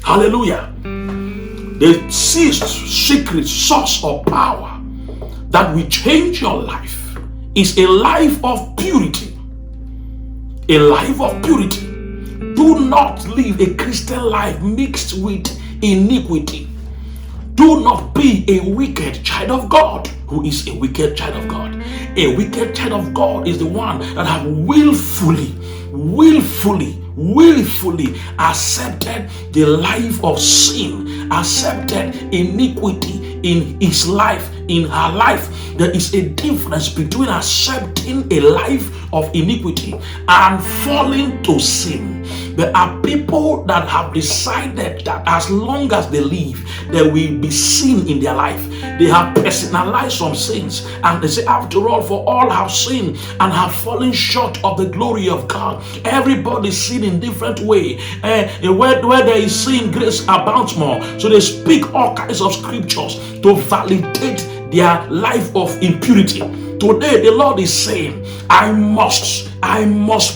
Hallelujah. The secret source of power that will change your life is a life of purity. A life of purity. Do not live a Christian life mixed with iniquity. Do not be a wicked child of God. Who is a wicked child of God? A wicked child of God is the one that have willfully accepted the life of sin, accepted iniquity in his life, in her life. There is a difference between accepting a life of iniquity and falling to sin. There are people that have decided that as long as they live, there will be sin in their life. They have personalized some sins, and they say, after all, for all have sinned and have fallen short of the glory of God. Everybody sin in different way. Where there is sin, grace abounds more. So they speak all kinds of scriptures to validate their life of impurity. Today, the Lord is saying, I must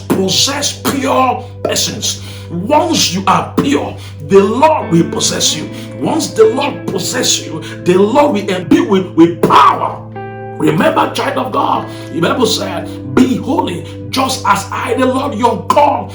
possess pure persons. Once you are pure, the Lord will possess you. Once the Lord possesses you, the Lord will endue with power. Remember, child of God, the Bible said, be holy, just as I, the Lord your God,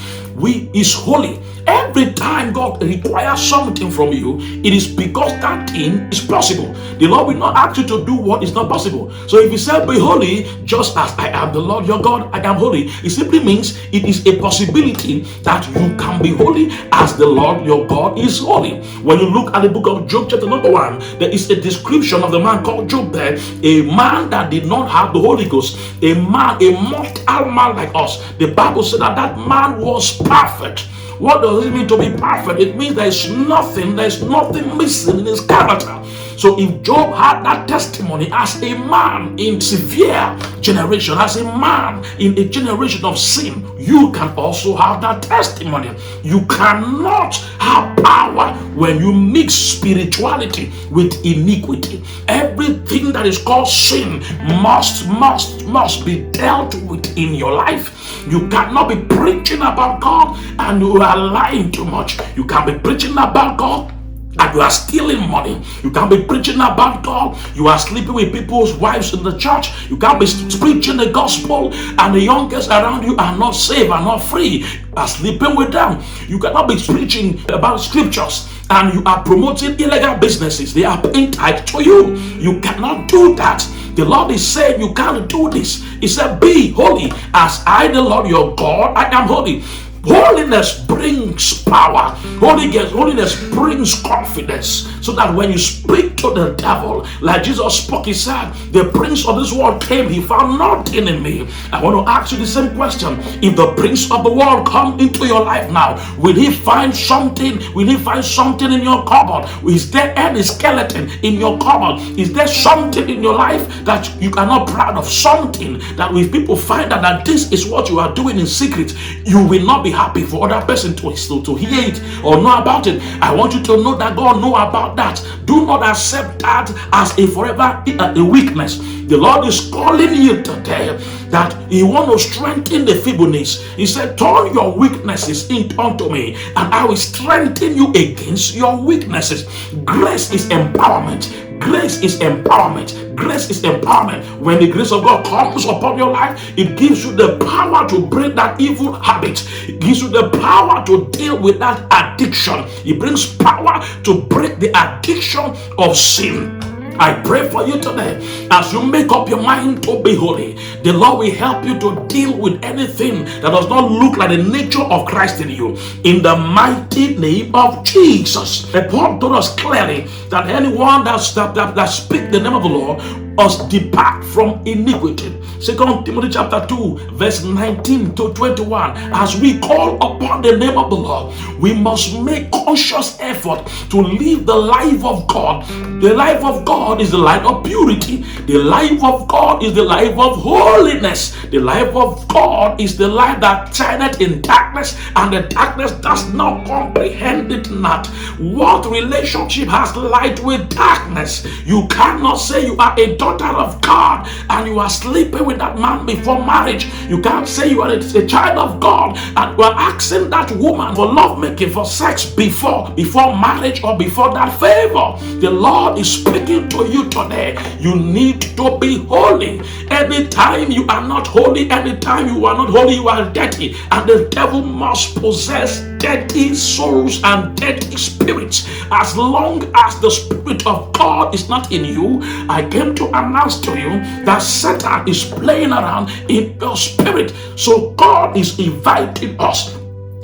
is holy. Every time God requires something from you, it is because that thing is possible. The Lord will not ask you to do what is not possible. So if He said, be holy, just as I am the Lord your God, I am holy, it simply means it is a possibility that you can be holy as the Lord your God is holy. When you look at the book of Job, chapter number 1, there is a description of the man called Job there, a man that did not have the Holy Ghost, a mortal man like us. The Bible said that that man was perfect. What does it mean to be perfect? It means there's nothing missing in his character. So if Job had that testimony as a man in severe generation, as a man in a generation of sin, you can also have that testimony. You cannot have power when you mix spirituality with iniquity. Everything that is called sin must be dealt with in your life. You cannot be preaching about God and you are lying too much. You can't be preaching about God and you are stealing money. You can't be preaching about God, you are sleeping with people's wives in the church. You can't be preaching the gospel and the youngest around you are not saved, are not free, you are sleeping with them. You cannot be preaching about scriptures and you are promoting illegal businesses. They are paying tithe to you. You cannot do that. The Lord is saying you can't do this. He said, be holy as I, the Lord your God, I am holy. Holiness brings power. Holiness brings confidence. So that when you speak to the devil, like Jesus spoke, he said, the prince of this world came, he found nothing in me. I want to ask you the same question. If the prince of the world come into your life now, will he find something? Will he find something in your cupboard? Is there any skeleton in your cupboard? Is there something in your life that you are not proud of? Something that if people find out that this is what you are doing in secret, you will not be happy for other person to hear it or know about it. I want you to know that God know about that. Do not accept that as a forever a weakness. The Lord is calling you today that He want to strengthen the feebleness. He said, turn your weaknesses unto me and I will strengthen you against your weaknesses. Grace is empowerment. Grace is empowerment. Grace is empowerment. When the grace of God comes upon your life, it gives you the power to break that evil habit. It gives you the power to deal with that addiction. It brings power to break the addiction of sin. I pray for you today as you make up your mind to be holy. The Lord will help you to deal with anything that does not look like the nature of Christ in you. In the mighty name of Jesus. Paul told us clearly that anyone that speaks the name of the Lord must depart from iniquity. 2 Timothy chapter 2 verse 19 to 21. As we call upon the name of the Lord, we must make conscious effort to live the life of God. The life of God is the life of purity. The life of God is the life of holiness. The life of God is the life that shineth in darkness, and the darkness does not comprehend it not. What relationship has light with darkness? You cannot say you are a daughter of God and you are sleeping with that man before marriage, you can't say you are a child of God and you are asking that woman for lovemaking, for sex before marriage or before that favor. The Lord is speaking to you today. You need to be holy. Anytime you are not holy, anytime you are not holy, you are dirty, and the devil must possess dirty souls and dirty spirits. As long as the Spirit of God is not in you, I came to announce to you that Satan is playing around in your spirit. So God is inviting us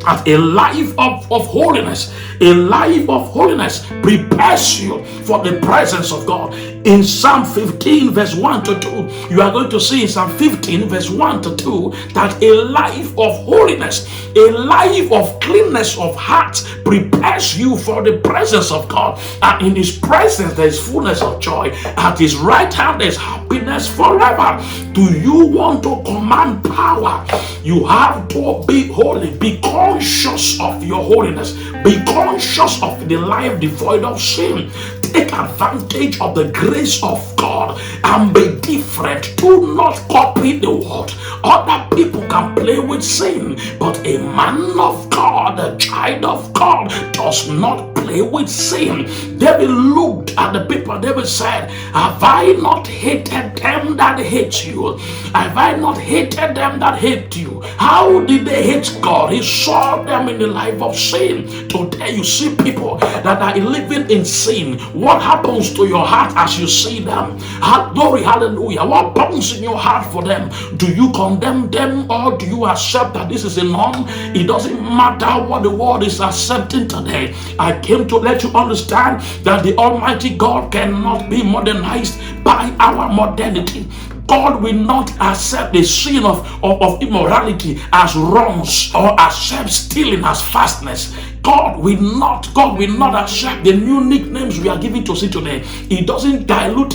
at a life of holiness. A life of holiness prepares you for the presence of God. In Psalm 15 verse 1 to 2, you are going to see in Psalm 15 verse 1 to 2 that a life of holiness, a life of cleanness of heart prepares you for the presence of God. And in His presence there is fullness of joy. At His right hand there is happiness forever. Do you want to command power? You have to be holy. Be conscious of your holiness. Be conscious of the life devoid of sin. Take advantage of the grace of God and be different. Do not copy the world. Other people can play with sin, but a man of God, a child of God, does not play with sin. David looked at the people. David said, have I not hated them that hate you? Have I not hated them that hate you? How did they hate God? He saw them in the life of sin. Today you see people that are living in sin. What happens to your heart as you see them? Glory, hallelujah. What burns in your heart for them? Do you condemn them or do you accept that this is a norm? It doesn't matter what the world is accepting today. I came to let you understand that the Almighty God cannot be modernized by our modernity. God will not accept the sin of immorality as wrongs or accept stealing as fastness. God will not accept the new nicknames we are giving to sin today. It doesn't dilute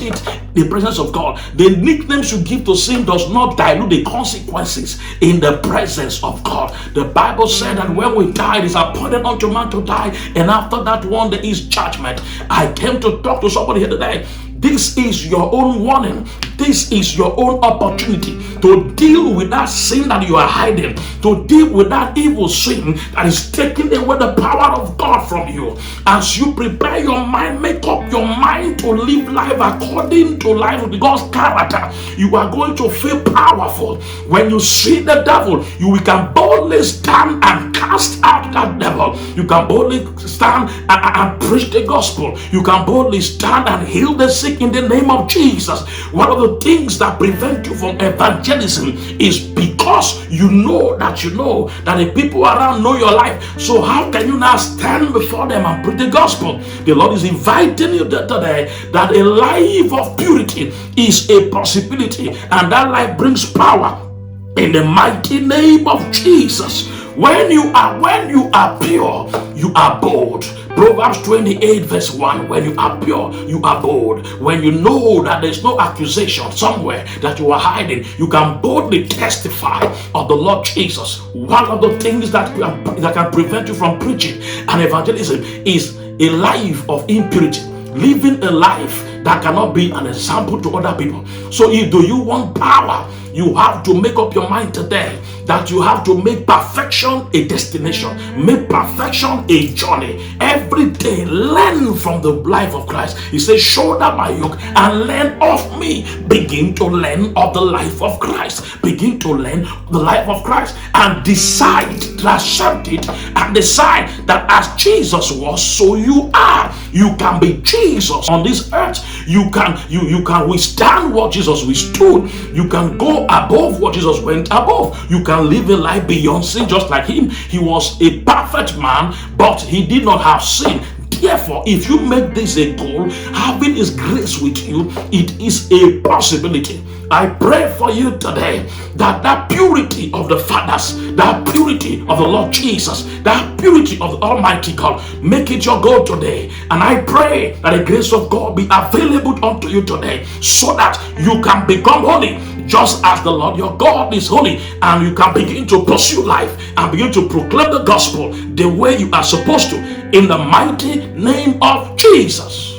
the presence of God. The nicknames you give to sin does not dilute the consequences in the presence of God. The Bible said that when we die, it is appointed unto man to die, and after that one there is judgment. I came to talk to somebody here today. This is your own warning. This is your own opportunity to deal with that sin that you are hiding, to deal with that evil sin that is taking away the power of God from you. As you prepare your mind, make up your mind to live life according to life with God's character, you are going to feel powerful. When you see the devil, you can boldly stand and cast out that devil. You can boldly stand and preach the gospel. You can boldly stand and heal the sick in the name of Jesus. One of the things that prevent you from evangelism is because you know that the people around know your life. So how can you now stand before them and preach the gospel? The Lord is inviting you today that a life of purity is a possibility, and that life brings power in the mighty name of Jesus. When you are pure, you are bold. Proverbs 28 verse 1, when you are pure, you are bold. When you know that there's no accusation somewhere that you are hiding, you can boldly testify of the Lord Jesus. One of the things that can prevent you from preaching and evangelism is a life of impurity. Living a life that cannot be an example to other people. So do you want power? You have to make up your mind today that you have to make perfection a destination, make perfection a journey. Every day, learn from the life of Christ. He says, shoulder my yoke and learn of me. Begin to learn of the life of Christ. Begin to learn the life of Christ and decide to accept it, and decide that as Jesus was, so you are. You can be Jesus on this earth. You can withstand what Jesus withstood. You can go above what Jesus went above. You can live a life beyond sin just like him. He was a perfect man, but he did not have sin. Therefore, if you make this a goal, having his grace with you, it is a possibility. I pray for you today that purity of the fathers, that purity of the Lord Jesus, that purity of the Almighty God, make it your goal today. And I pray that the grace of God be available unto you today, so that you can become holy just as the Lord your God is holy, and you can begin to pursue life and begin to proclaim the gospel the way you are supposed to, in the mighty name of Jesus.